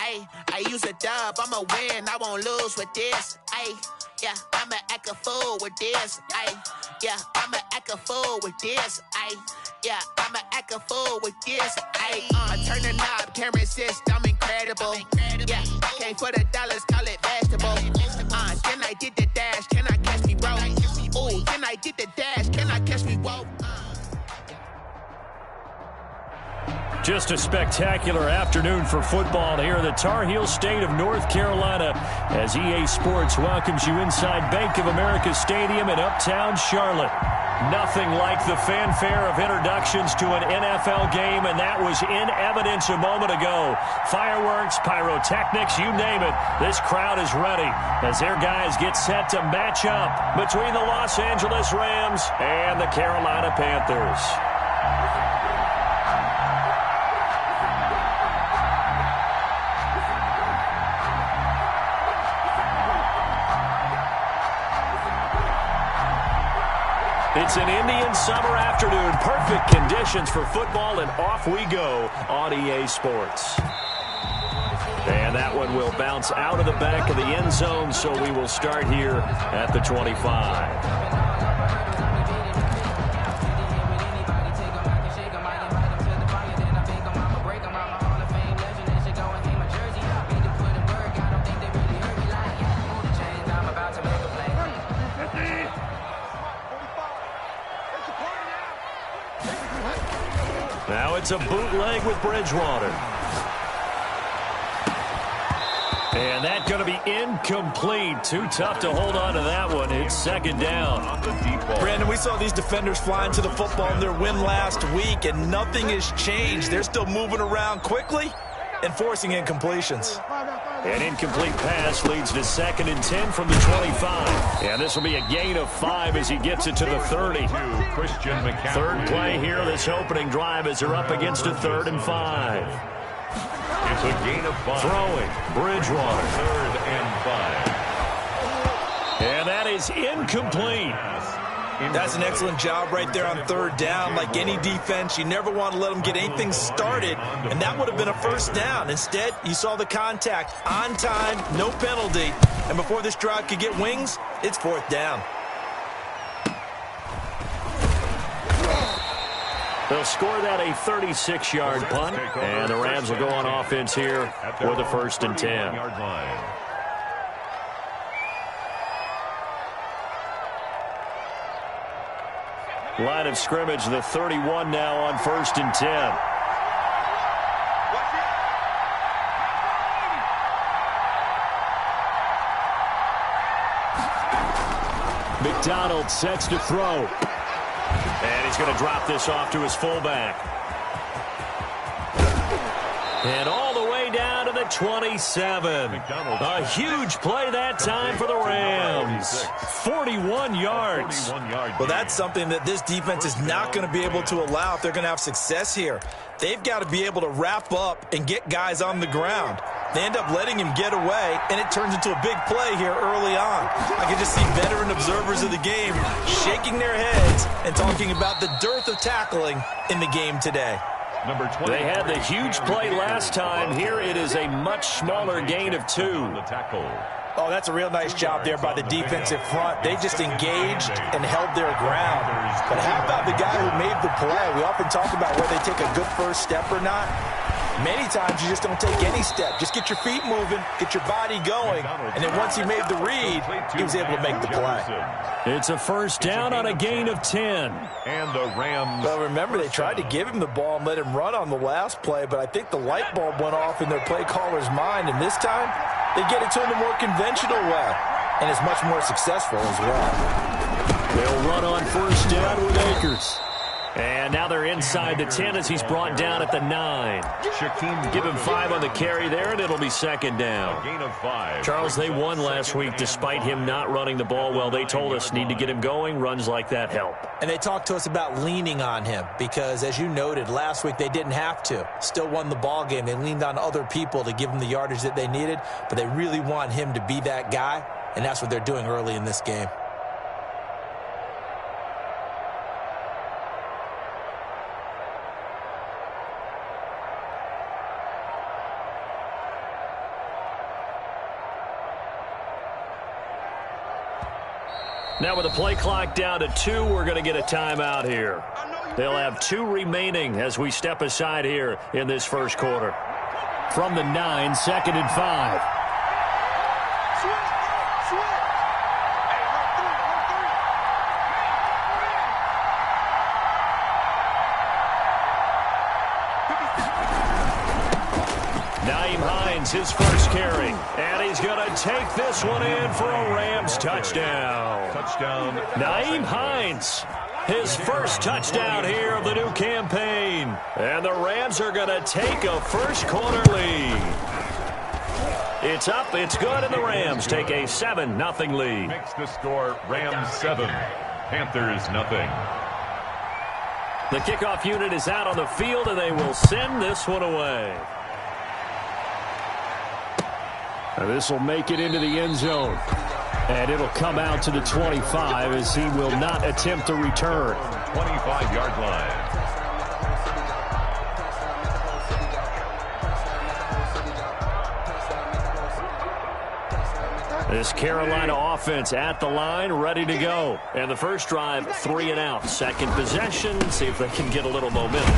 Ay, I use a dub, I'ma win, I won't lose with this. Ay, yeah, I'ma act a fool with this. Ay, yeah, I'ma act a fool with this. Ay, yeah, I'ma act a fool with this. Ay, turn the knob, can't resist, I'm incredible. Yeah, came for the dollars, call it vegetable. Then I did the dash, can I catch me, bro? Ooh, then I did the dash, can I catch me, whoa? Just a spectacular afternoon for football here in the Tar Heel state of North Carolina as EA Sports welcomes you inside Bank of America Stadium in uptown Charlotte. Nothing like the fanfare of introductions to an NFL game, and that was in evidence a moment ago. Fireworks, pyrotechnics, you name it. This crowd is ready as their guys get set to match up between the Los Angeles Rams and the Carolina Panthers. It's an Indian summer afternoon. Perfect conditions for football, and off we go on EA Sports. And that one will bounce out of the back of the end zone, so we will start here at the 25. Now it's a bootleg with Bridgewater. And that's going to be incomplete. Too tough to hold on to that one. It's second down. Brandon, we saw these defenders flying to the football in their win last week, and nothing has changed. They're still moving around quickly and forcing incompletions. An incomplete pass leads to 2nd and 10 from the 25. And this will be a gain of 5 as he gets it to the 30. Third play here, this opening drive as they're up against a 3rd and 5. It's a gain of 5. Throwing, Bridgewater. 3rd and 5. And that is incomplete. That's an excellent job right there on 3rd down. Like any defense, you never want to let them get anything started, and that would have been a 1st down. Instead, you saw the contact on time, no penalty, and before this drive could get wings, it's 4th down. They'll score that a 36-yard punt, and the Rams will go on offense here for the 1st and 10. Line of scrimmage, the 31 now on 1st and 10. McDonald sets to throw. And he's going to drop this off to his fullback. And all the way down to the 27. A huge play that time for the Rams. 41 yards. Well, that's something that this defense is not going to be able to allow if they're going to have success here. They've got to be able to wrap up and get guys on the ground. They end up letting him get away, and it turns into a big play here early on. I can just see veteran observers of the game shaking their heads and talking about the dearth of tackling in the game today. They had the huge play last time. Here it is a much smaller gain of 2. Oh, that's a real nice job there by the defensive front. They just engaged and held their ground. But how about the guy who made the play? We often talk about whether they take a good first step or not. Many times you just don't take any step. Just get your feet moving, get your body going, and then once he made the read, he was able to make the play. It's a 1st down on a gain of 10. And the Rams. Well, remember, they tried to give him the ball and let him run on the last play, but I think the light bulb went off in their play caller's mind, and this time they get it to him the more conventional way, and it's much more successful as well. They'll run on 1st down with Akers. And now they're inside the 10 as he's brought down at the 9. Give him 5 on the carry there, and it'll be 2nd down. Gain of 5. Charles, they won last week despite him not running the ball well. They told us need to get him going. Runs like that help. And they talked to us about leaning on him because, as you noted, last week they didn't have to. Still won the ball game. They leaned on other people to give them the yardage that they needed, but they really want him to be that guy, and that's what they're doing early in this game. Now with the play clock down to 2, we're going to get a timeout here. They'll have 2 remaining as we step aside here in this first quarter. From the 9, 2nd and 5. His first carry, and he's going to take this one in for a Rams touchdown. Nyheim Hines, his first touchdown here of the new campaign. And the Rams are going to take a first quarter lead. It's up, it's good, and the Rams take a 7-0 lead. Makes the score Rams 7, Panthers 0. The kickoff unit is out on the field, and they will send this one away. This will make it into the end zone. And it'll come out to the 25 as he will not attempt to return. 25-yard line. This Carolina offense at the line, ready to go. And the first drive, 3 and out. Second possession, see if they can get a little momentum.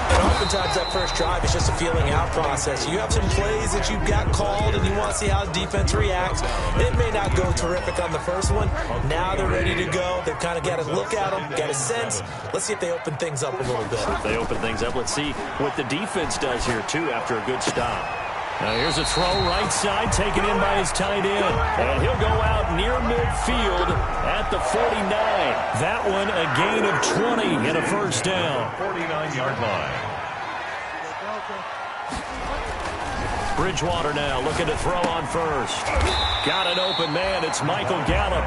And oftentimes that first drive is just a feeling out process. You have some plays that you've got called and you want to see how the defense reacts. It may not go terrific on the first one. Now they're ready to go. They've kind of got to look at them, get a sense. Let's see if they open things up a little bit. If they open things up, let's see what the defense does here, too, after a good stop. Now here's a throw right side, taken in by his tight end. And he'll go out near midfield at the 49. That one a gain of 20 and a first down. 49-yard line. Bridgewater now looking to throw on first. Got an open man. It's Michael Gallup.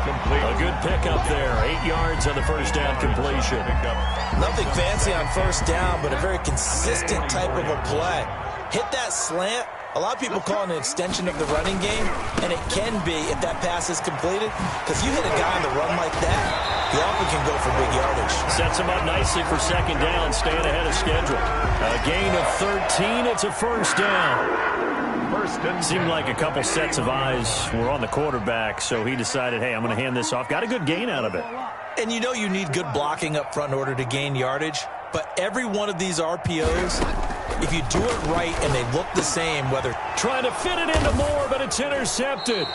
Complete. A good pickup there. 8 yards on the first down completion. Nothing fancy on first down, but a very consistent type of a play. Hit that slant. A lot of people call it an extension of the running game, and it can be if that pass is completed, because you hit a guy on the run like that, he often can go for big yardage. Sets him up nicely for second down, staying ahead of schedule. A gain of 13, it's a first down. Seemed like a couple sets of eyes were on the quarterback, so he decided, hey, I'm going to hand this off. Got a good gain out of it. And you know you need good blocking up front in order to gain yardage, but every one of these RPOs, if you do it right and they look the same, whether trying to fit it into Moore, but it's intercepted.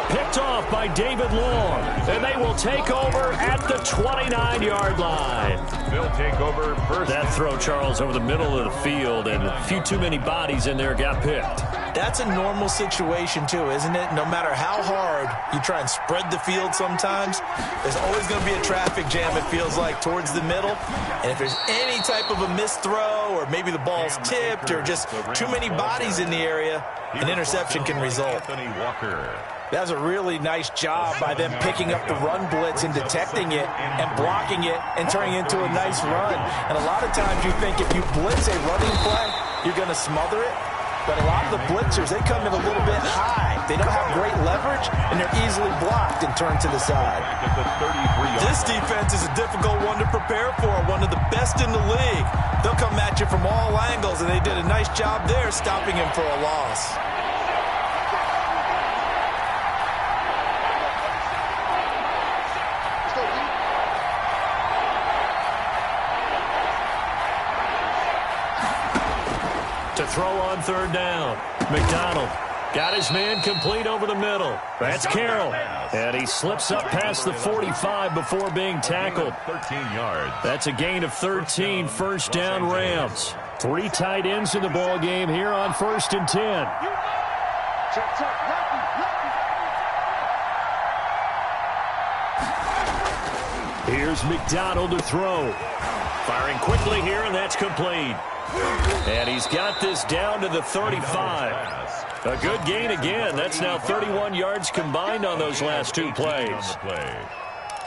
Picked off by David Long, and they will take over at the 29-yard line. They'll take over first. That throw, Charles, over the middle of the field, and a few too many bodies in there got picked. That's a normal situation, too, isn't it? No matter how hard you try and spread the field sometimes, there's always going to be a traffic jam, it feels like, towards the middle. And if there's any type of a missed throw, or maybe the ball's tipped, or just too many bodies in the area, an interception can result. That's a really nice job by them picking up the run blitz and detecting it and blocking it and turning it into a nice run. And a lot of times you think if you blitz a running play, you're going to smother it. But a lot of the blitzers, they come in a little bit high. They don't have great leverage, and they're easily blocked and turned to the side. This defense is a difficult one to prepare for, one of the best in the league. They'll come at you from all angles, and they did a nice job there stopping him for a loss. To throw on third down. McDonald got his man complete over the middle. That's Carroll. And he slips up past the 45 before being tackled. 13 yards. That's a gain of 13, first down Rams. 3 tight ends in the ball game here on 1st and 10. Here's McDonald to throw. Firing quickly here, and that's complete. And he's got this down to the 35. A good gain again. That's now 31 yards combined on those last 2 plays.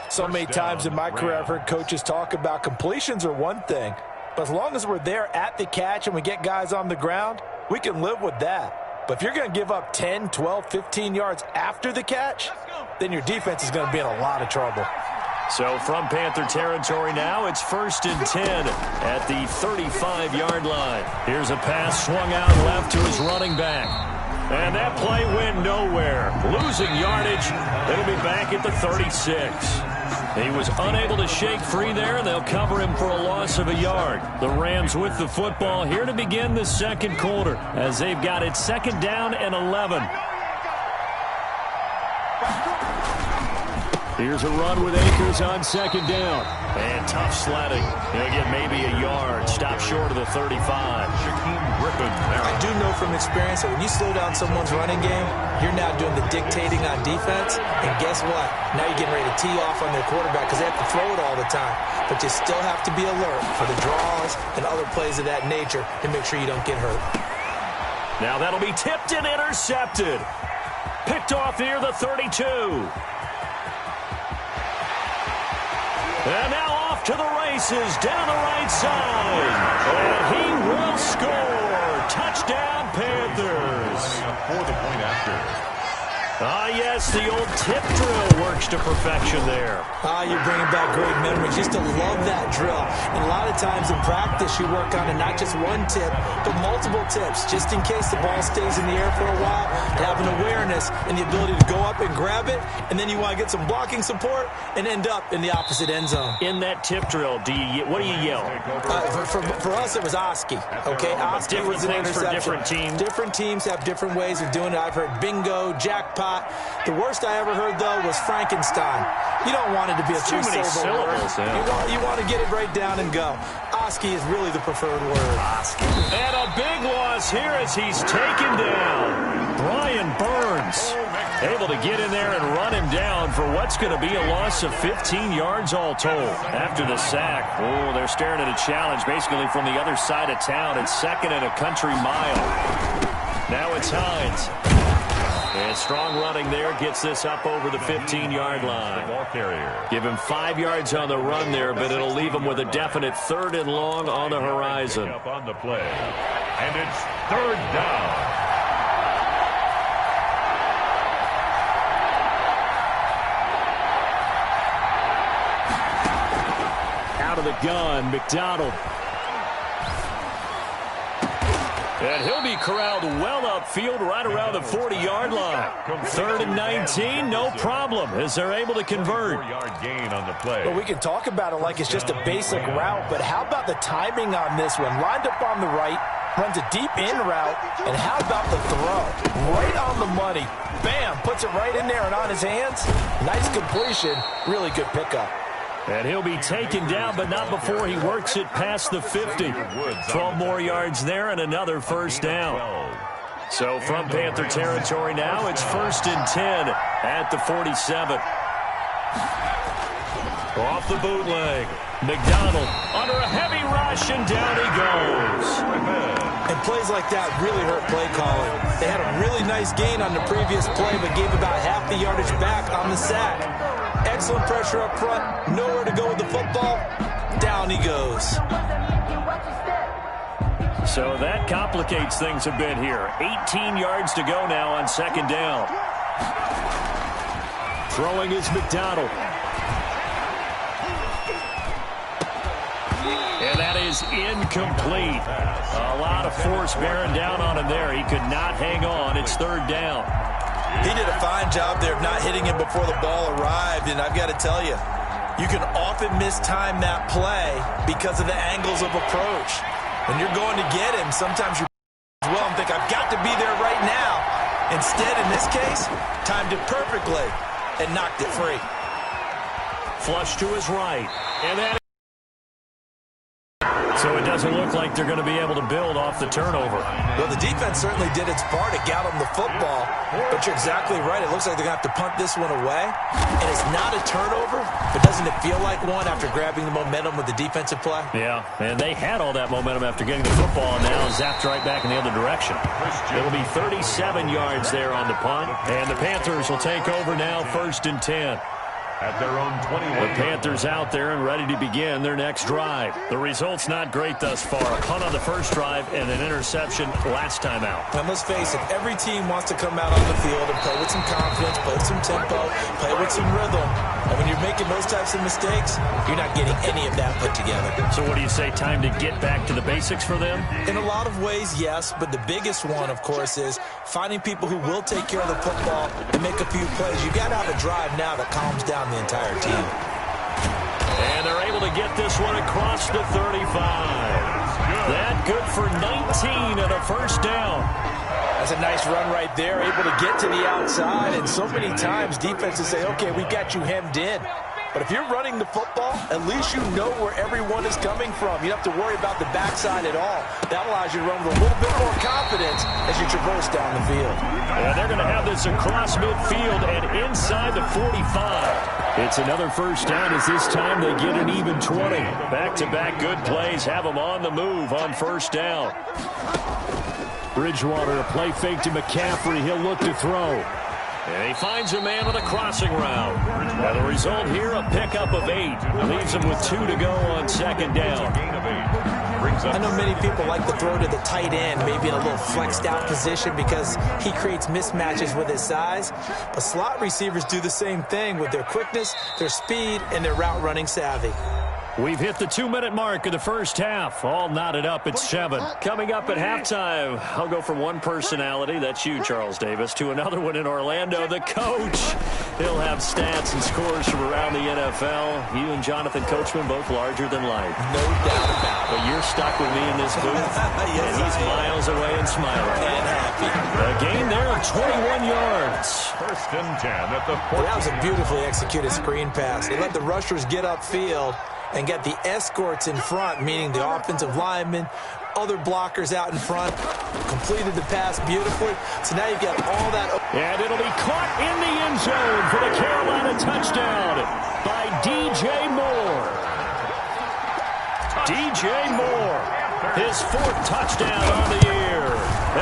So many times in my career I've heard coaches talk about completions are one thing, but as long as we're there at the catch and we get guys on the ground, we can live with that. But if you're going to give up 10, 12, 15 yards after the catch, then your defense is going to be in a lot of trouble. So from Panther territory now, it's 1st and 10 at the 35-yard line. Here's a pass swung out left to his running back. And that play went nowhere. Losing yardage. It'll be back at the 36. He was unable to shake free there, and they'll cover him for a loss of a yard. The Rams with the football here to begin the second quarter as they've got it second down and 11. Here's a run with Akers on second down. And tough sledding. He'll get maybe a yard. Stop short of the 35. I do know from experience that when you slow down someone's running game, you're now doing the dictating on defense. And guess what? Now you're getting ready to tee off on their quarterback because they have to throw it all the time. But you still have to be alert for the draws and other plays of that nature to make sure you don't get hurt. Now that'll be tipped and intercepted. Picked off near the 32. And now off to the races down the right side. And he will score. Touchdown, Panthers. For the point after. Yes, the old tip drill works to perfection there. You're bringing back great memories. Used to love that drill. And a lot of times in practice, you work on it, not just one tip, but multiple tips, just in case the ball stays in the air for a while, and have an awareness and the ability to go up and grab it, and then you want to get some blocking support and end up in the opposite end zone. In that tip drill, what do you yell? For us, it was Oski. Okay, Oski was an interception. For different teams. Different teams have different ways of doing it. I've heard bingo, jackpot. The worst I ever heard, though, was Frankenstein. You don't want it to be a three-syllable word. You want to get it right down and go. Oski is really the preferred word. And a big loss here as he's taken down. Brian Burns able to get in there and run him down for what's going to be a loss of 15 yards all told. After the sack, they're staring at a challenge basically from the other side of town. It's second and a country mile. Now it's Hines. And strong running there gets this up over the 15-yard line. Give him 5 yards on the run there, but it'll leave him with a definite third and long on the horizon. Up on the play. And it's third down. Out of the gun, McDonald. And he'll be corralled well upfield right around the 40-yard line. Third and 19, no problem, as they're able to convert. 4-yard gain on the play. Well, we can talk about it like it's just a basic route, but how about the timing on this one? Lined up on the right, runs a deep in route, and how about the throw? Right on the money. Bam, puts it right in there and on his hands. Nice completion, really good pickup. And he'll be taken down, but not before he works it past the 50. 12 more yards there and another first down. So from Panther territory now, it's 1st and 10 at the 47. Off the bootleg. McDonald under a heavy rush, and down he goes. And plays like that really hurt play calling. They had a really nice gain on the previous play, but gave about half the yardage back on the sack. Excellent pressure up front. Nowhere to go with the football. Down he goes. So that complicates things a bit here. 18 yards to go now on second down. Throwing is McDonald. And that is incomplete. A lot of force bearing down on him there. He could not hang on. It's third down. He did a fine job there of not hitting him before the ball arrived, and I've got to tell you, you can often mistime that play because of the angles of approach. When you're going to get him, sometimes you well and think, I've got to be there right now. Instead, in this case, timed it perfectly and knocked it free. Flush to his right. And that. So it doesn't look like they're going to be able to build off the turnover. Well, the defense certainly did its part. It got them the football. But you're exactly right. It looks like they're going to have to punt this one away. And it's not a turnover, but doesn't it feel like one after grabbing the momentum with the defensive play? Yeah, and they had all that momentum after getting the football, and now zapped right back in the other direction. It'll be 37 yards there on the punt. And the Panthers will take over now, 1st and 10. at their own 21. The Panthers out there and ready to begin their next drive. The result's not great thus far. A punt on the first drive and an interception last time out. And let's face it, every team wants to come out on the field and play with some confidence, play with some tempo, play with some rhythm. And when you're making those types of mistakes, you're not getting any of that put together. So what do you say, time to get back to the basics for them? In a lot of ways, yes, but the biggest one, of course, is finding people who will take care of the football and make a few plays. You got to have a drive now that calms down the entire team. And they're able to get this one across the 35. That good for 19 and a first down. That's a nice run right there, able to get to the outside. And so many times defenses say, okay, we got you hemmed in. But if you're running the football, at least you know where everyone is coming from. You don't have to worry about the backside at all. That allows you to run with a little bit more confidence as you traverse down the field. And they're going to have this across midfield and inside the 45. It's another first down as this time they get an even 20. Back-to-back good plays have them on the move on first down. Bridgewater, a play fake to McCaffrey. He'll look to throw. And he finds a man on the crossing route. Now the result here, a pickup of 8. Leaves him with 2 to go on second down. I know many people like to throw to the tight end, maybe in a little flexed out position because he creates mismatches with his size. But slot receivers do the same thing with their quickness, their speed, and their route running savvy. We've hit the 2-minute mark of the first half. All knotted up at 7. Coming up at halftime, I'll go from one personality, that's you, Charles Davis, to another one in Orlando, the coach. He'll have stats and scores from around the NFL. You and Jonathan Coachman, both larger than life. No doubt about it. But you're stuck with me in this booth, yes, and he's miles away and smiling. And happy. A gain there of 21 yards. First and 10 at the 14. That was a beautifully executed screen pass. They let the rushers get upfield and get the escorts in front, meaning the offensive linemen, other blockers out in front, completed the pass beautifully. So now you've got all that. And it'll be caught in the end zone for the Carolina touchdown by DJ Moore. DJ Moore, his 4th touchdown on the year.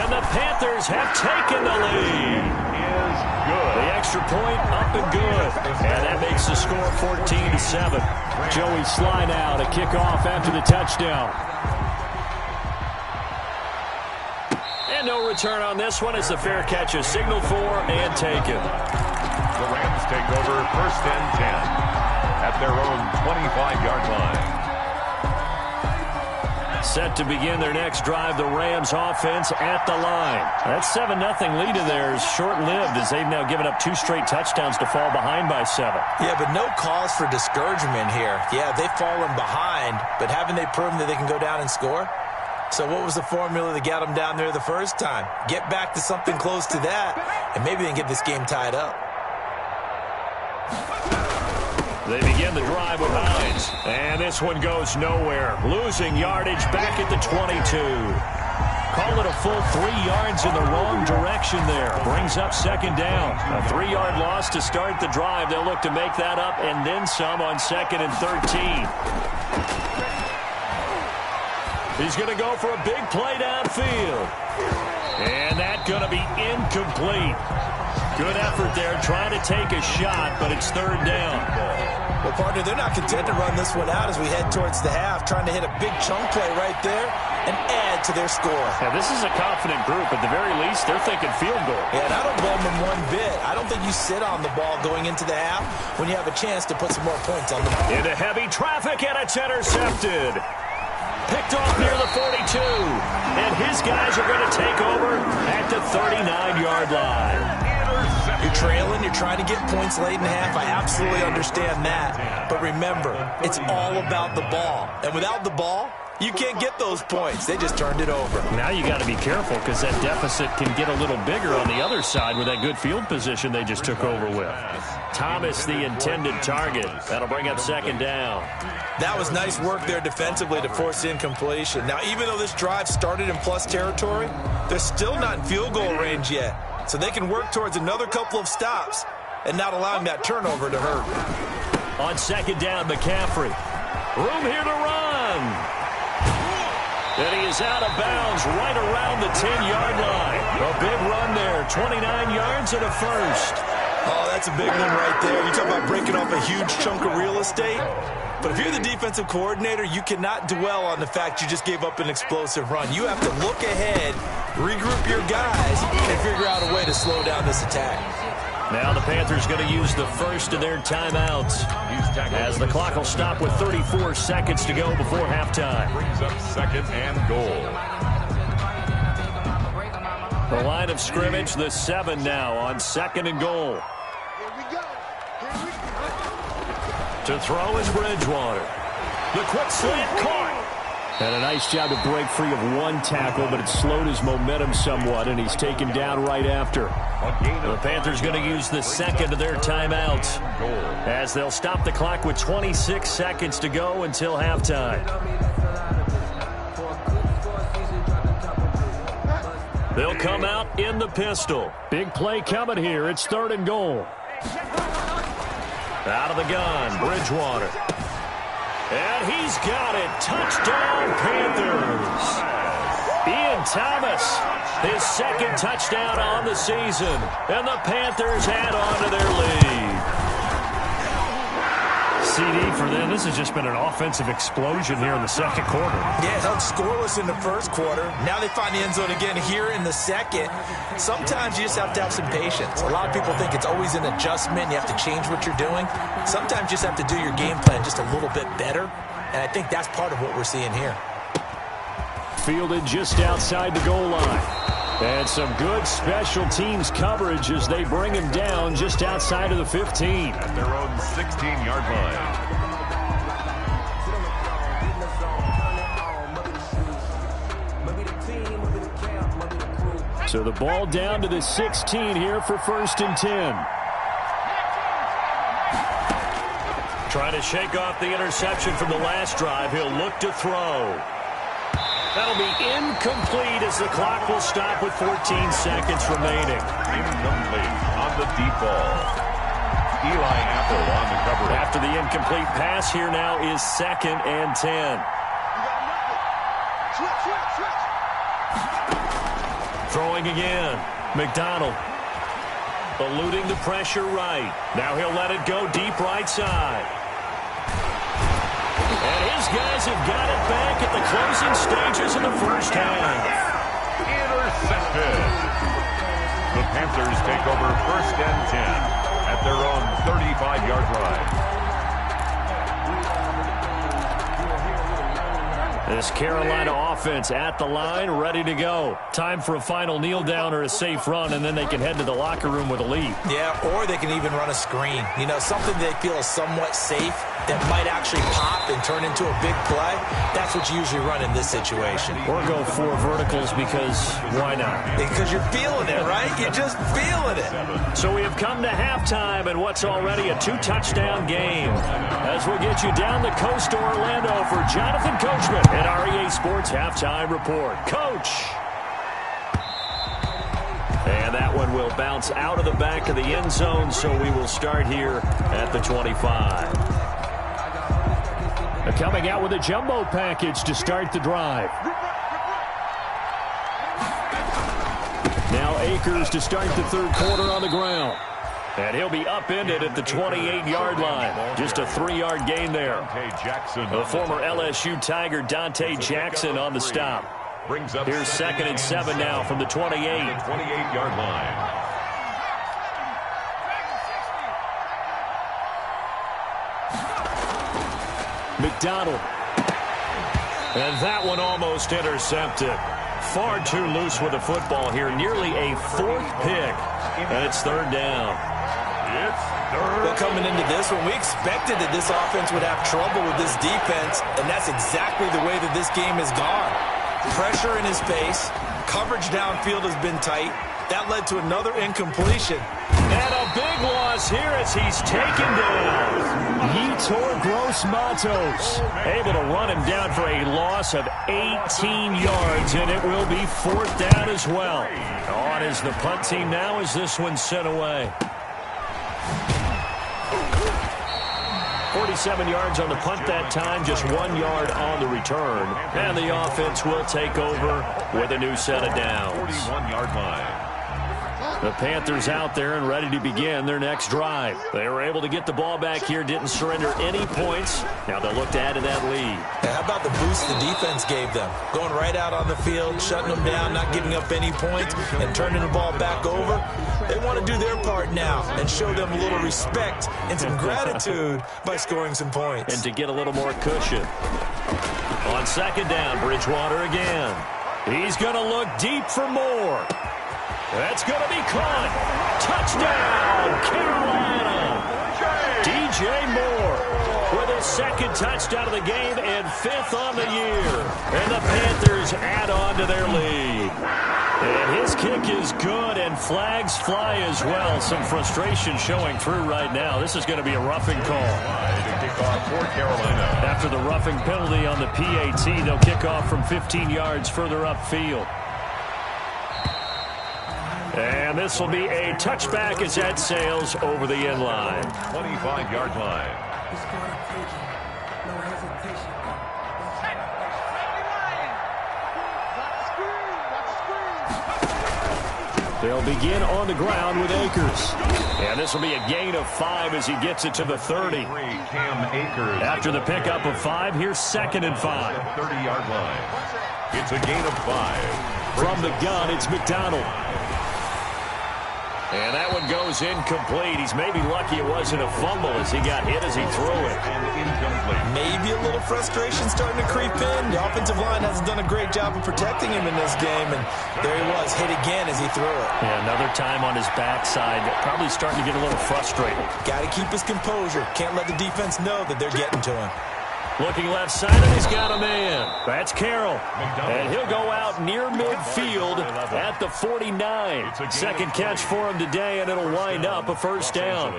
And the Panthers have taken the lead. The extra point up and good. And that makes the score 14-7. Joey Sly now to kick off after the touchdown. And no return on this one as the fair catch is signaled for and taken. The Rams take over first and 10 at their own 25-yard line. Set to begin their next drive, the Rams offense at the line. That 7-0 lead of theirs short-lived as they've now given up 2 straight touchdowns to fall behind by 7. Yeah, but no cause for discouragement here. Yeah, they've fallen behind, but haven't they proven that they can go down and score? So what was the formula that got them down there the first time? Get back to something close to that, and maybe they can get this game tied up. They begin the drive with Hines. And this one goes nowhere. Losing yardage back at the 22. Call it a full 3 yards in the wrong direction there. Brings up second down. A 3-yard loss to start the drive. They'll look to make that up and then some on second and 13. He's going to go for a big play downfield. And that's going to be incomplete. Good effort there trying to take a shot, but it's 3rd down. Well, partner, they're not content to run this one out as we head towards the half, trying to hit a big chunk play right there and add to their score. Yeah, this is a confident group. At the very least, they're thinking field goal. Yeah, and I don't blame them one bit. I don't think you sit on the ball going into the half when you have a chance to put some more points on the board. Into heavy traffic, and it's intercepted. Picked off near the 42. And his guys are going to take over at the 39-yard line. You're trailing, you're trying to get points late in the half. I absolutely understand that. But remember, it's all about the ball. And without the ball, you can't get those points. They just turned it over. Now you got to be careful because that deficit can get a little bigger on the other side with that good field position they just took over with. Thomas, the intended target. That'll bring up second down. That was nice work there defensively to force incompletion. Now, even though this drive started in plus territory, they're still not in field goal range yet. So they can work towards another couple of stops and not allowing that turnover to hurt. On second down, McCaffrey. Room here to run. And he is out of bounds right around the 10-yard line. A big run there, 29 yards and a first. Oh, that's a big one right there. You talk about breaking off a huge chunk of real estate. But if you're the defensive coordinator, you cannot dwell on the fact you just gave up an explosive run. You have to look ahead, regroup your guys, and figure out a way to slow down this attack. Now the Panthers going to use the first of their timeouts as the clock will stop with 34 seconds to go before halftime. Brings up 2nd and goal. The line of scrimmage, the 7 now on 2nd and goal. To throw is Bridgewater. The quick slant caught. And a nice job to break free of one tackle, but it slowed his momentum somewhat, and he's taken down right after. The Panthers going to use the second of their timeouts as they'll stop the clock with 26 seconds to go until halftime. They'll come out in the pistol. Big play coming here. It's 3rd and goal. Out of the gun, Bridgewater. And he's got it. Touchdown, Panthers. Ian Thomas, his 2nd touchdown on the season. And the Panthers add on to their lead. CD for them. This has just been an offensive explosion here in the 2nd quarter. Yeah, held scoreless in the 1st quarter. Now they find the end zone again here in the 2nd. Sometimes you just have to have some patience. A lot of people think it's always an adjustment. You have to change what you're doing. Sometimes you just have to do your game plan just a little bit better. And I think that's part of what we're seeing here. Fielded just outside the goal line. And some good special teams coverage as they bring him down just outside of the 15. At their own 16-yard line. So the ball down to the 16 here for 1st and 10. Trying to shake off the interception from the last drive. He'll look to throw. That'll be incomplete as the clock will stop with 14 seconds remaining. Incomplete on the deep ball. Eli Apple on the cover. After the incomplete pass, here now is 2nd and 10. Throwing again. McDonald. Eluding the pressure right. Now he'll let it go deep right side. And his guys have got it back at the closing stages of the 1st half. Intercepted. The Panthers take over 1st and 10 at their own 35-yard line. This Carolina offense at the line, ready to go. Time for a final kneel down or a safe run, and then they can head to the locker room with a lead. Yeah, or they can even run a screen. You know, something they feel is somewhat safe that might actually pop and turn into a big play. That's what you usually run in this situation. Or go 4 verticals because why not? Because you're feeling it, right? You're just feeling it. So we have come to halftime in what's already a 2-touchdown game. As we'll get you down the coast to Orlando for Jonathan Coachman at our EA Sports Halftime Report. Coach! And that one will bounce out of the back of the end zone, so we will start here at the 25. Coming out with a jumbo package to start the drive. Now Akers to start the 3rd quarter on the ground. And he'll be upended at the 28-yard line. Just a 3-yard gain there. The former LSU Tiger Dante Jackson on the stop. Here's 2nd and 7 now from the 28. 28-yard line. McDonald. And that one almost intercepted. Far too loose with the football here. Nearly a 4th pick. And it's 3rd down. Well, coming into this one, we expected that this offense would have trouble with this defense, and that's exactly the way that this game has gone. Pressure in his face. Coverage downfield has been tight. That led to another incompletion. And a big loss here as he's taken down. Yetur Gross-Matos able to run him down for a loss of 18 yards, and it will be 4th down as well. On is the punt team now as this one's sent away. 47 yards on the punt that time, just 1 yard on the return. And the offense will take over with a new set of downs. 41-yard line. The Panthers out there and ready to begin their next drive. They were able to get the ball back here, didn't surrender any points. Now they'll look to add to that lead. Yeah, how about the boost the defense gave them? Going right out on the field, shutting them down, not giving up any points, and turning the ball back over. They want to do their part now and show them a little respect and some gratitude by scoring some points. And to get a little more cushion. On second down, Bridgewater again. He's going to look deep for more. That's going to be caught. Touchdown, Carolina. DJ Moore with his second touchdown of the game and 5th on the year. And the Panthers add on to their lead. And his kick is good, and flags fly as well. Some frustration showing through right now. This is going to be a roughing call. For Carolina. After the roughing penalty on the PAT, they'll kick off from 15 yards further upfield. And this will be a touchback as that sails over the end line. 25-yard line. They'll begin on the ground with Akers. And this will be a gain of 5 as he gets it to the 30. Cam Akers. After the pickup of 5, here's 2nd and 5. 30-yard line. It's a gain of 5. From the gun, it's McDonald. And that one goes incomplete. He's maybe lucky it wasn't a fumble as he got hit as he threw it. And incomplete. Maybe a little frustration starting to creep in. The offensive line hasn't done a great job of protecting him in this game, and there he was, hit again as he threw it. Yeah, another time on his backside, probably starting to get a little frustrated. Got to keep his composure. Can't let the defense know that they're getting to him. Looking left side, and he's got a man. That's Carroll. And he'll go out near midfield at the 49. Second catch for him today, and it'll wind up a first down.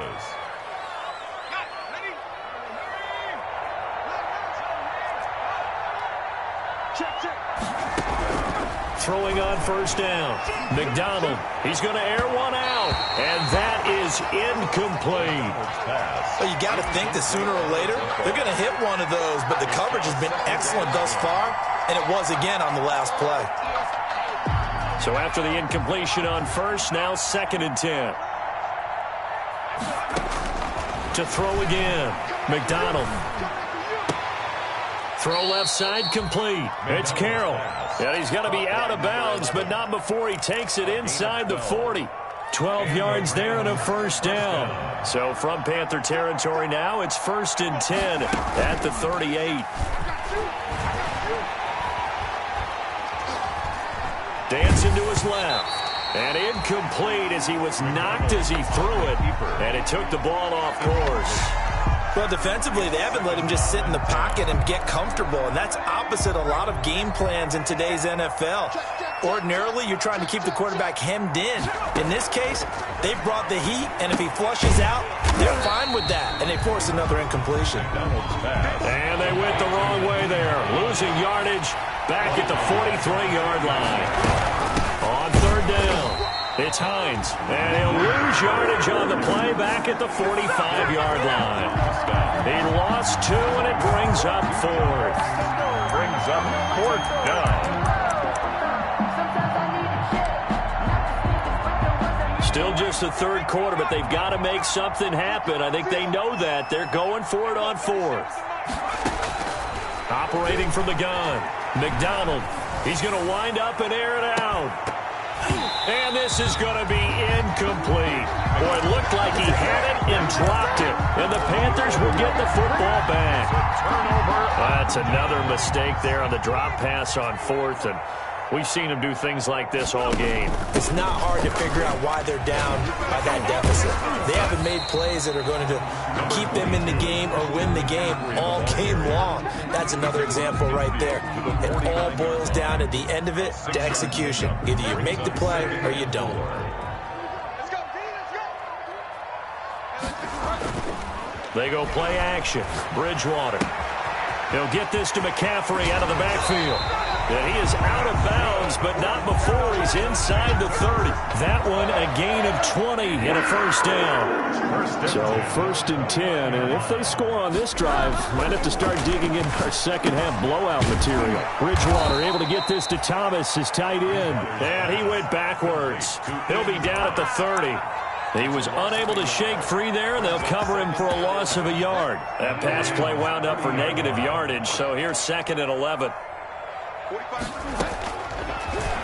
Throwing on first down. McDonald, he's going to air one out, and that is incomplete. Well, you got to think that sooner or later they're going to hit one of those, but the coverage has been excellent thus far, and it was again on the last play. So after the incompletion on first, now 2nd and 10. To throw again, McDonald. Throw left side complete. It's Carroll. And he's going to be out of bounds, but not before he takes it inside the 40. 12 yards there and a first down. So from Panther territory now, it's 1st and 10 at the 38. Dancing to his left. And incomplete as he was knocked as he threw it. And it took the ball off course. Well, defensively, they haven't let him just sit in the pocket and get comfortable, and that's opposite a lot of game plans in today's NFL. Ordinarily, you're trying to keep the quarterback hemmed in. In this case, they brought the heat, and if he flushes out, they're fine with that, and they force another incompletion. And they went the wrong way there, losing yardage back at the 43-yard line. On 3rd down. It's Hines, and he'll lose yardage on the play back at the 45-yard line. He lost 2, and it brings up 4th. Brings up 4th down. Still just the 3rd quarter, but they've got to make something happen. I think they know that. They're going for it on 4th. Operating from the gun, McDonald. He's going to wind up and air it out. And this is going to be incomplete. Boy, it looked like he had it and dropped it. And the Panthers will get the football back. That's another mistake there on the drop pass on 4th. And we've seen him do things like this all game. It's not hard to figure out why they're down by that deficit. They haven't made plays that are going to keep them in the game or win the game all game long. That's another example right there. It all boils down at the end of it to execution. Either you make the play or you don't. They go play action. Bridgewater. He'll get this to McCaffrey out of the backfield. And he is out of bounds, but not before he's inside the 30. That one a gain of 20 and a first down. So first and 10, and if they score on this drive, might have to start digging in our second half blowout material. Bridgewater able to get this to Thomas, his tight end. And he went backwards. He'll be down at the 30. He was unable to shake free there, and they'll cover him for a loss of a yard. That pass play wound up for negative yardage, so here's second and 11.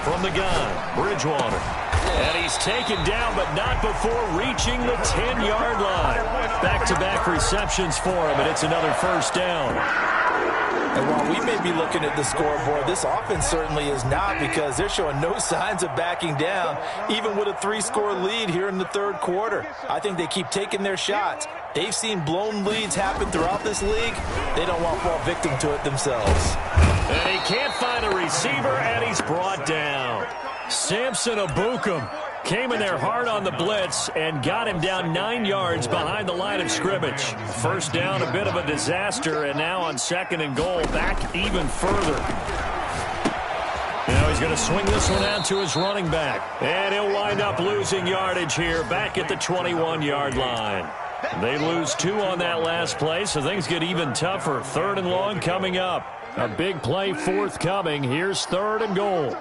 From the gun, Bridgewater. And he's taken down, but not before reaching the 10-yard line. Back-to-back receptions for him, and it's another first down. And while we may be looking at the scoreboard, this offense certainly is not, because they're showing no signs of backing down, even with a 3-score lead here in the third quarter. I think they keep taking their shots. They've seen blown leads happen throughout this league. They don't want to fall victim to it themselves. And he can't find a receiver, and he's brought down. Samson Abukum came in there hard on the blitz and got him down 9 yards behind the line of scrimmage. First down, a bit of a disaster, and now on second and goal, back even further. Now he's going to swing this one out to his running back. And he'll wind up losing yardage here, back at the 21-yard line. They lose 2 on that last play, so things get even tougher. Third and long coming up. A big play forthcoming. Here's third and goal.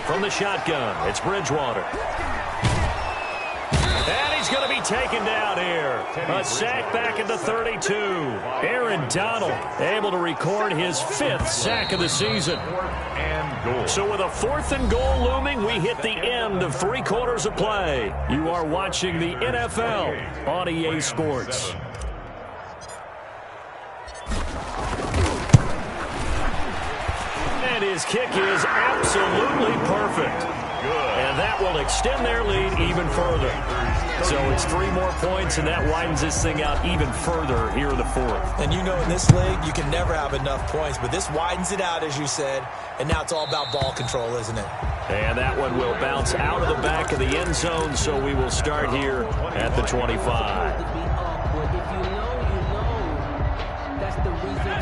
From the shotgun, it's Bridgewater. And he's going to be taken down here. A sack back at the 32. Aaron Donald able to record his 5th sack of the season. So with a 4th and goal looming, we hit the end of 3 quarters of play. You are watching the NFL on EA Sports. And his kick is absolutely perfect. And that will extend their lead even further. So it's 3 more points, and that widens this thing out even further here in the 4th. And you know, in this league, you can never have enough points, but this widens it out, as you said, and now it's all about ball control, isn't it? And that one will bounce out of the back of the end zone, so we will start here at the 25.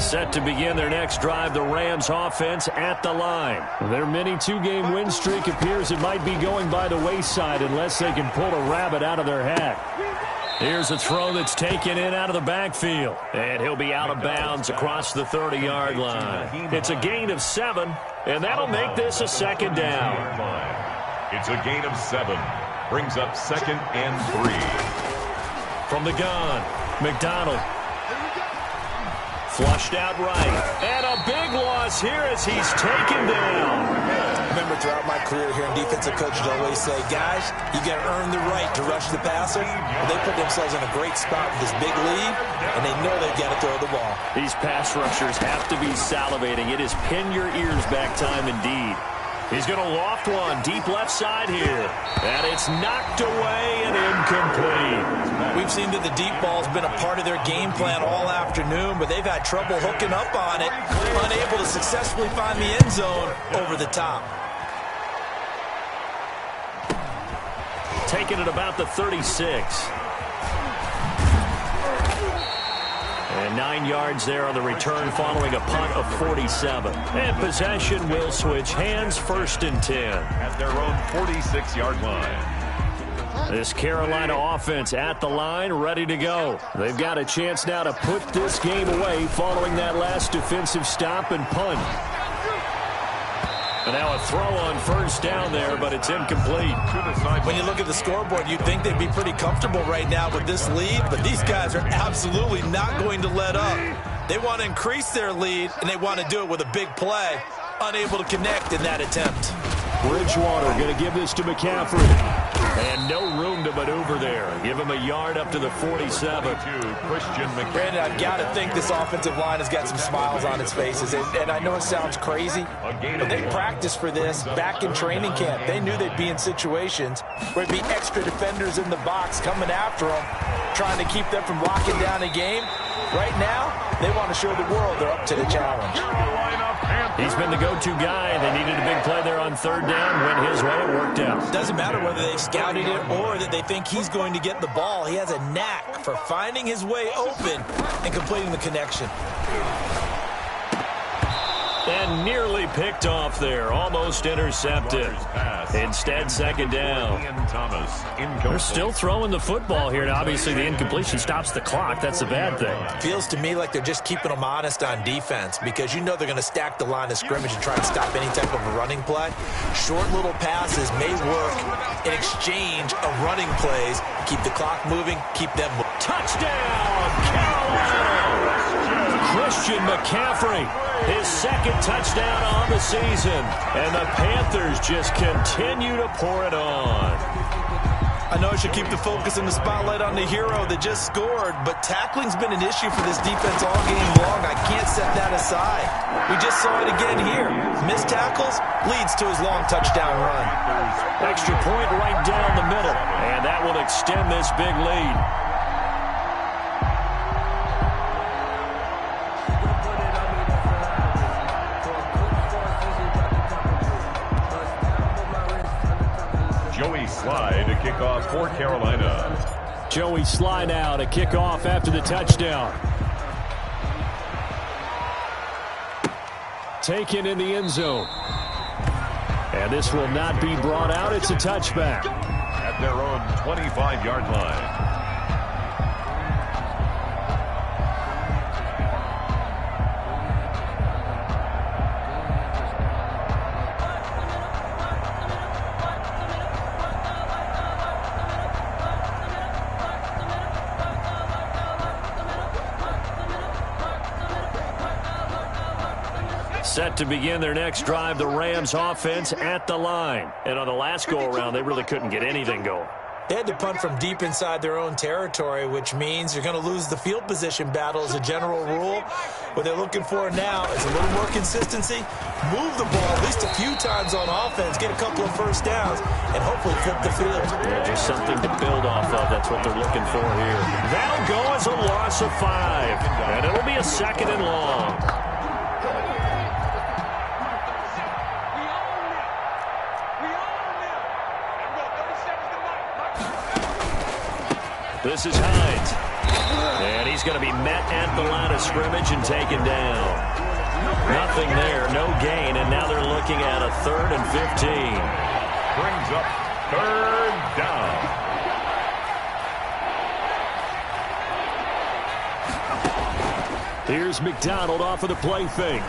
Set to begin their next drive, the Rams offense at the line. Their mini 2-game win streak appears it might be going by the wayside unless they can pull a rabbit out of their hat. Here's a throw that's taken in out of the backfield. And he'll be out of bounds across the 30-yard line. It's a gain of 7, and that'll make this a second down. It's a gain of 7. Brings up second and 3. From the gun, McDonald. Flushed out right. And a big loss here as he's taken down. Remember, throughout my career here in defensive coaches always say, guys, you got to earn the right to rush the passer. Well, they put themselves in a great spot with this big lead, and they know they've got to throw the ball. These pass rushers have to be salivating. It is pin your ears back time indeed. He's going to loft one deep left side here. And it's knocked away and incomplete. We've seen that the deep ball's been a part of their game plan all afternoon, but they've had trouble hooking up on it, unable to successfully find the end zone over the top. Taken at about the 36. And 9 yards there on the return following a punt of 47. And possession will switch hands, first and 10. At their own 46-yard line. This Carolina offense at the line, ready to go. They've got a chance now to put this game away following that last defensive stop and punt. And now a throw on first down there, but it's incomplete. When you look at the scoreboard, you'd think they'd be pretty comfortable right now with this lead, but these guys are absolutely not going to let up. They want to increase their lead, and they want to do it with a big play. Unable to connect in that attempt. Bridgewater going to give this to McCaffrey. And no room to maneuver there. Give him a yard up to the 47. Brandon, I've got to think this offensive line has got some smiles on its faces. And I know it sounds crazy, but they practiced for this back in training camp. They knew they'd be in situations where there'd be extra defenders in the box coming after them, trying to keep them from locking down a game. Right now, they want to show the world they're up to the challenge. He's been the go-to guy. They needed a big play there on third down. Went his way. It worked out. Doesn't matter whether they've scouted it or that they think he's going to get the ball. He has a knack for finding his way open and completing the connection. And nearly picked off there. Almost intercepted. Instead, second down. They're still throwing the football here. Now, obviously, the incompletion stops the clock. That's a bad thing. Feels to me like they're just keeping them honest on defense because you know they're going to stack the line of scrimmage and try to stop any type of a running play. Short little passes may work in exchange of running plays. Keep the clock moving, keep them moving. Touchdown, Carolina! Christian McCaffrey, his second touchdown on the season. And the Panthers just continue to pour it on. I know I should keep the focus and the spotlight on the hero that just scored, but tackling's been an issue for this defense all game long. I can't set that aside. We just saw it again here. Missed tackles leads to his long touchdown run. Extra point right down the middle, and that will extend this big lead. Joey Slye to kick off for Carolina. Joey Slye now to kick off after the touchdown. Taken in the end zone. And this will not be brought out. It's a touchback. At their own 25-yard line. Set to begin their next drive, the Rams offense at the line. And on the last go-around, they really couldn't get anything going. They had to punt from deep inside their own territory, which means you're going to lose the field position battle as a general rule. What they're looking for now is a little more consistency, move the ball at least a few times on offense, get a couple of first downs, and hopefully flip the field. Yeah, just something to build off of. That's what they're looking for here. That'll go as a loss of 5, and it'll be a second and long. This is Hines. And he's going to be met at the line of scrimmage and taken down. Nothing there, no gain, and now they're looking at a 3rd and 15. Brings up 3rd down. Here's McDonald off of the play fake.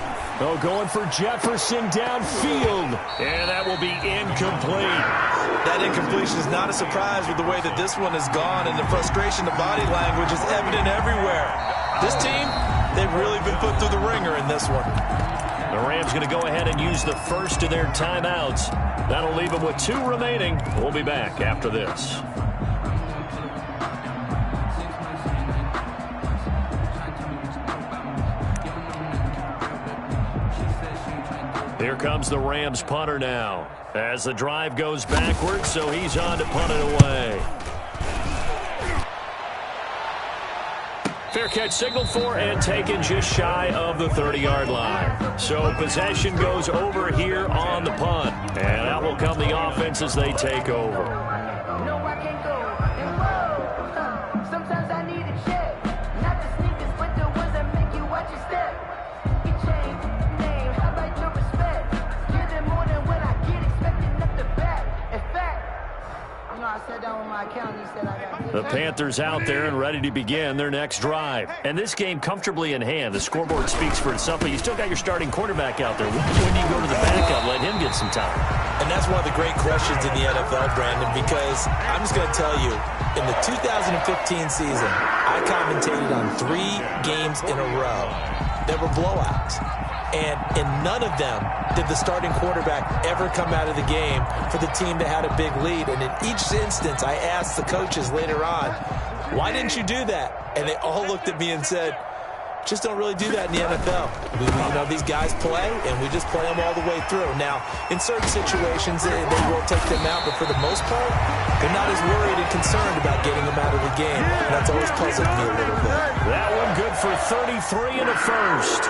Oh, going for Jefferson downfield. And that will be incomplete. That incompletion is not a surprise with the way that this one has gone, and the frustration, the body language is evident everywhere. This team, they've really been put through the ringer in this one. The Rams going to go ahead and use the first of their timeouts. That'll leave them with 2 remaining. We'll be back after this. Here comes the Rams punter now as the drive goes backwards, so he's on to punt it away. Fair catch signaled for and taken just shy of the 30-yard line. So possession goes over here on the punt, and out will come the offense as they take over. The Panthers out there and ready to begin their next drive. And this game comfortably in hand. The scoreboard speaks for itself, but you still got your starting quarterback out there. When do you go to the backup, let him get some time? And that's one of the great questions in the NFL, Brandon, because I'm just going to tell you, in the 2015 season, I commentated on 3 games in a row that were blowouts. And in none of them did the starting quarterback ever come out of the game for the team that had a big lead. And in each instance, I asked the coaches later on, why didn't you do that? And they all looked at me and said, just don't really do that in the NFL. These guys play, and we just play them all the way through. Now, in certain situations, they will take them out, but for the most part, they're not as worried and concerned about getting them out of the game. And that's always puzzled me a little bit. That one good for 33 and a first.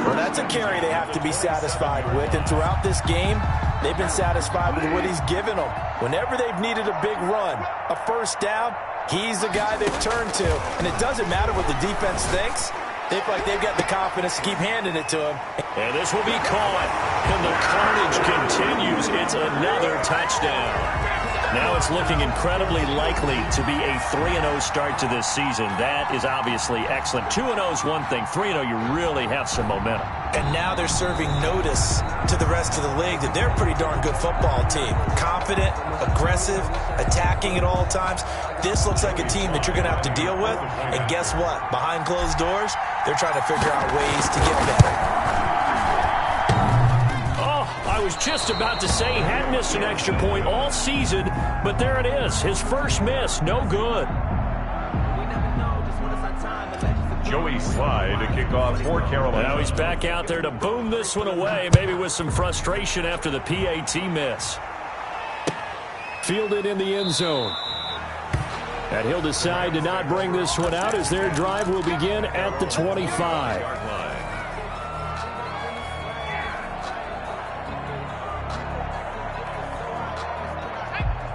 Well, that's a carry they have to be satisfied with, and throughout this game, they've been satisfied with what he's given them. Whenever they've needed a big run, a first down, he's the guy they've turned to. And it doesn't matter what the defense thinks. They feel like they've got the confidence to keep handing it to him. And this will be caught. And the carnage continues. It's another touchdown. Now it's looking incredibly likely to be a 3-0 start to this season. That is obviously excellent. 2-0 is one thing. 3-0, you really have some momentum. And now they're serving notice to the rest of the league that they're a pretty darn good football team. Confident, aggressive, attacking at all times. This looks like a team that you're going to have to deal with. And guess what? Behind closed doors, they're trying to figure out ways to get better. I was just about to say he hadn't missed an extra point all season, but there it is. His first miss, no good. Joey Slye to kick off for Carolina. Now he's back out there to boom this one away, maybe with some frustration after the PAT miss. Fielded in the end zone. And he'll decide to not bring this one out as their drive will begin at the 25.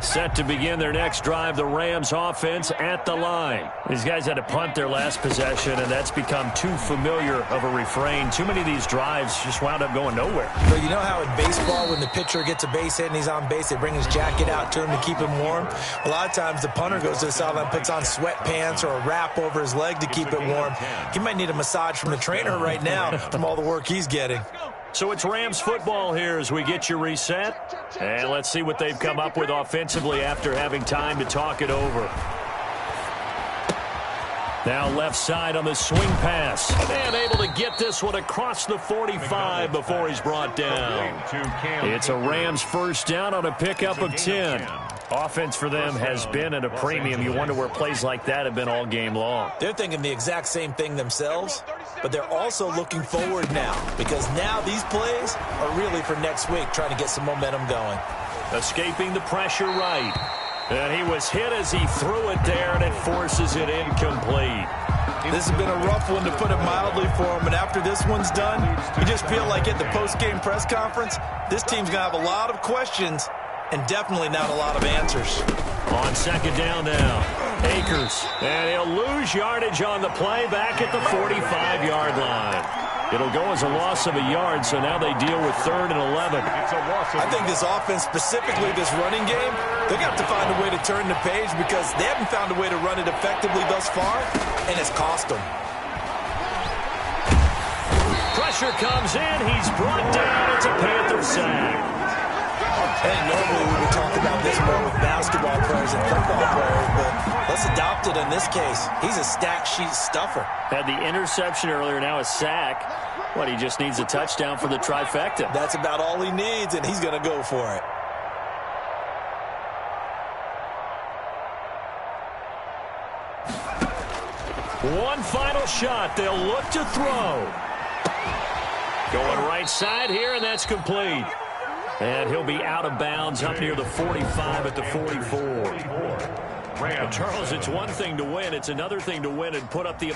Set to begin their next drive, the Rams offense at the line. These guys had to punt their last possession, and that's become too familiar of a refrain. Too many of these drives just wound up going nowhere. So you know how in baseball, when the pitcher gets a base hit and he's on base, they bring his jacket out to him to keep him warm? A lot of times the punter goes to the sideline, puts on sweatpants or a wrap over his leg to keep it warm. He might need a massage from the trainer right now from all the work he's getting. So it's Rams football here as we get you reset. And let's see what they've come up with offensively after having time to talk it over. Now left side on the swing pass. And able to get this one across the 45 before he's brought down. It's a Rams first down on a pickup of 10. Offense for them has been at a premium. You wonder where plays like that have been all game long. They're thinking the exact same thing themselves, but they're also looking forward now because now these plays are really for next week, trying to get some momentum going. Escaping the pressure right. And he was hit as he threw it there, and it forces it incomplete. This has been a rough one, to put it mildly, for him. And after this one's done, you just feel like at the post-game press conference, this team's going to have a lot of questions and definitely not a lot of answers. On second down now, Akers. And he'll lose yardage on the play back at the 45-yard line. It'll go as a loss of a yard, so now they deal with 3rd and 11. I think this offense, specifically this running game, they're going to have to find a way to turn the page because they haven't found a way to run it effectively thus far, and it's cost them. Pressure comes in. He's brought down. It's a Panther sack. And normally we would talk about this more with basketball players and football players, but let's adopt it in this case. He's a stat sheet stuffer. Had the interception earlier, now a sack. What, he just needs a touchdown for the trifecta. That's about all he needs, and he's going to go for it. One final shot. They'll look to throw. Going right side here, and that's complete. And he'll be out of bounds up near the 45 at the 44. Well, Charles, it's one thing to win. It's another thing to win and put up the